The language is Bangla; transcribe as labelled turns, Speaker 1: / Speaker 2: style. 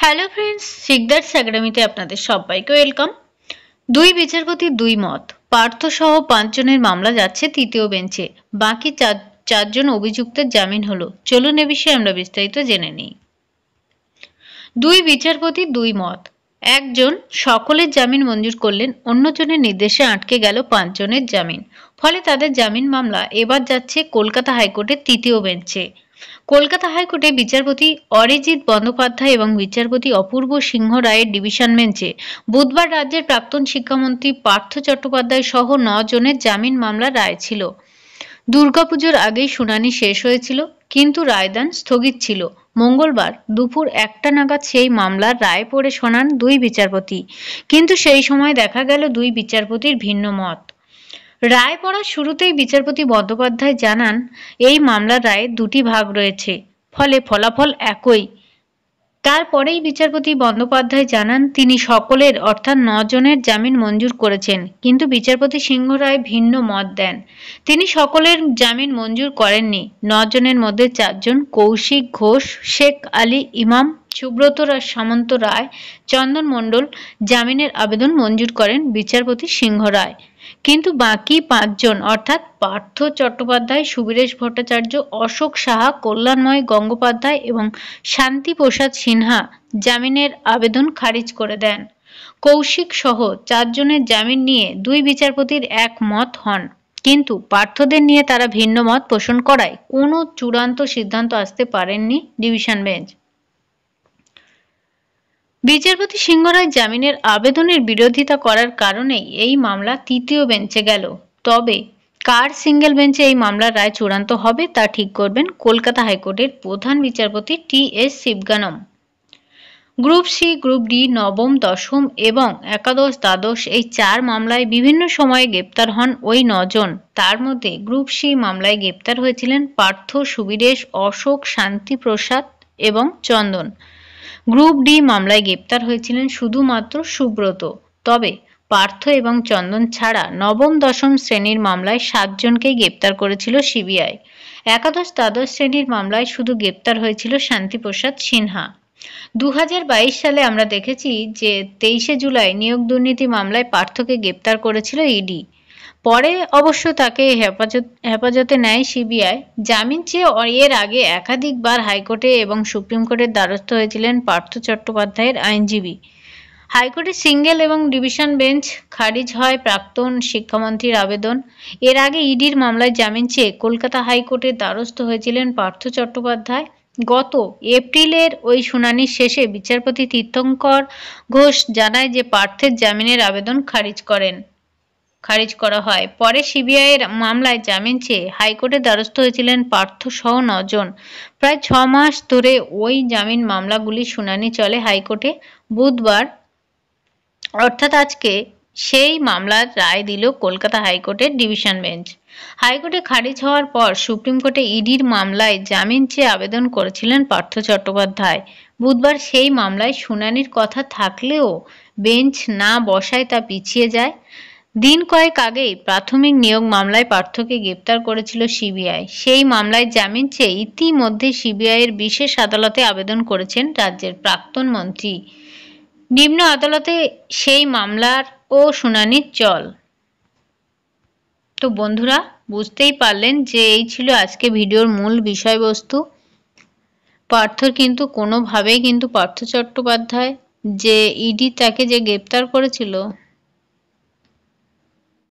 Speaker 1: হ্যালো ফ্রেন্ডস, সিকদার্স একাডেমিতে আপনাদের সবাইকে ওয়েলকাম। দুই বিচারপতির দুই মত। পার্থ সহ 5 জনের মামলা যাচ্ছে তৃতীয় বেঞ্চে। বাকি চারজন অভিযুক্তের জামিন হলো। চলুন এ বিষয়ে আমরা বিস্তারিত জেনে নিই। দুই বিচারপতির দুই মত। একজন সকলের জামিন মঞ্জুর করলেন, অন্যজনের নির্দেশে আটকে গেল 5 জনের জামিন। ফলে তাদের জামিন মামলা এবার যাচ্ছে কলকাতা হাইকোর্টের তৃতীয় বেঞ্চে। কলকাতা হাইকোর্টে বিচারপতি অরিজিৎ বন্দ্যোপাধ্যায় এবং বিচারপতি অপূর্ব সিংহ রায়ের ডিভিশন বেঞ্চে বুধবার রাজ্যের প্রাক্তন শিক্ষামন্ত্রী পার্থ চট্টোপাধ্যায় সহ 9 জনের জামিন মামলার রায় ছিল। দুর্গাপুজোর আগেই শুনানি শেষ হয়েছিল, কিন্তু রায়দান স্থগিত ছিল। মঙ্গলবার দুপুর 1টা নাগাদ সেই মামলার রায় পড়ে শোনান দুই বিচারপতি, কিন্তু সেই সময় দেখা গেল দুই বিচারপতির ভিন্ন মত। রায় পড়ার শুরুতেই বিচারপতি বন্দ্যোপাধ্যায় জানান, এই মামলার রায়ে দুটি ভাগ রয়েছে, ফলে ফলাফল একই। তারপরেই বিচারপতি বন্দ্যোপাধ্যায় জানান, তিনি সকলের অর্থাৎ 9 জনের জামিন মঞ্জুর করেছেন, কিন্তু বিচারপতি সিংহ রায় ভিন্ন মত দেন। তিনি সকলের জামিন মঞ্জুর করেননি। 9 জনের মধ্যে 4 জন কৌশিক ঘোষ, শেখ আলী ইমাম, সুব্রত সামন্ত রায়, চন্দন মণ্ডল জামিনের আবেদন মঞ্জুর করেন বিচারপতি সিংহ রায়। কিন্তু বাকি 5 জন অর্থাৎ পার্থ চট্টোপাধ্যায়, সুবীরেশ ভট্টাচার্য, অশোক সাহা, কল্যাণময় গঙ্গোপাধ্যায় এবং শান্তি প্রসাদ সিনহা জামিনের আবেদন খারিজ করে দেন। কৌশিক সহ 4 জনের জামিন নিয়ে দুই বিচারপতির একমত হন, কিন্তু পার্থদের নিয়ে তারা ভিন্ন মত পোষণ করায় কোনো চূড়ান্ত সিদ্ধান্ত আসতে পারেননি ডিভিশন বেঞ্চ। বিচারপতি সিংহ রায় জামিনের আবেদনের বিরোধিতা করার কারণেই এই মামলা তৃতীয় বেঞ্চে গেল। তবে কার সিঙ্গেল বেঞ্চে এই মামলার রায় চূড়ান্ত হবে তা ঠিক করবেন কলকাতা হাইকোর্টের প্রধান বিচারপতি T S. Sivagnanam. Group C, group D, নবম, দশম এবং একাদশ, দ্বাদশ এই 4 মামলায় বিভিন্ন সময়ে গ্রেপ্তার হন ওই 9 জন। তার মধ্যে গ্রুপ সি মামলায় গ্রেপ্তার হয়েছিলেন পার্থ, সুবীরেশ, অশোক, শান্তি প্রসাদ এবং চন্দন। গ্রুপ ডি মামলায় গ্রেপ্তার হয়েছিলেন শুধুমাত্র সুব্রত। তবে পার্থ এবং চন্দন ছাড়া নবম, দশম শ্রেণীর মামলায় 7 জনকেই গ্রেপ্তার করেছিল সিবিআই। একাদশ, দ্বাদশ শ্রেণীর মামলায় শুধু গ্রেপ্তার হয়েছিল শান্তিপ্রসাদ সিনহা। 2022 সালে আমরা দেখেছি যে 23শে জুলাই নিয়োগ দুর্নীতি মামলায় পার্থকে গ্রেপ্তার করেছিল ইডি। পরে অবশ্য তাকে হেফাজতে নেয় সিবিআই। জামিন চেয়ে এর আগে একাধিকবার হাইকোর্টে এবং সুপ্রিম কোর্টের দ্বারস্থ হয়েছিলেন পার্থ চট্টোপাধ্যায়ের আইনজীবী। হাইকোর্টের সিঙ্গেল এবং ডিভিশন বেঞ্চ খারিজ হয় প্রাক্তন শিক্ষামন্ত্রীর আবেদন। এর আগে ইডির মামলায় জামিন চেয়ে কলকাতা হাইকোর্টের দ্বারস্থ হয়েছিলেন পার্থ চট্টোপাধ্যায়। গত এপ্রিলের ওই শুনানির শেষে বিচারপতি তীর্থঙ্কর ঘোষ জানায় যে পার্থের জামিনের আবেদন খারিজ করা হয়। পরে সিবিআইয়ের মামলায় জামিন চেয়ে হাইকোর্টের দ্বারস্থ হয়েছিলেন পার্থ সহ 9 জন। প্রায় 6 মাস ধরে ওই জামিন মামলাগুলির শুনানি চলে হাইকোর্টে। বুধবার অর্থাৎ আজকে সেই মামলার রায় দিল কলকাতা হাইকোর্টের ডিভিশন বেঞ্চ। হাইকোর্টে খারিজ হওয়ার পর সুপ্রিম কোর্টে ইডির মামলায় জামিন চেয়ে আবেদন করেছিলেন পার্থ চট্টোপাধ্যায়। বুধবার সেই মামলায় শুনানির কথা থাকলেও বেঞ্চ না বসায় তা পিছিয়ে যায়। দিন কয়েক আগেই প্রাথমিক নিয়োগ মামলায় পার্থকে গ্রেপ্তার করেছিল সিবিআই। সেই মামলায় জামিন চেয়ে ইতিমধ্যে সিবিআইয়ের বিশেষ আদালতে আবেদন করেছেন রাজ্যের প্রাক্তন মন্ত্রী। নিম্ন আদালতে সেই মামলার ও শুনানির চল। তো বন্ধুরা, বুঝতেই পারলেন যে এই ছিল আজকে ভিডিওর মূল বিষয়বস্তু। পার্থর কিন্তু কোনোভাবেই পার্থ চট্টোপাধ্যায় যে ইডি তাকে যে গ্রেপ্তার করেছিল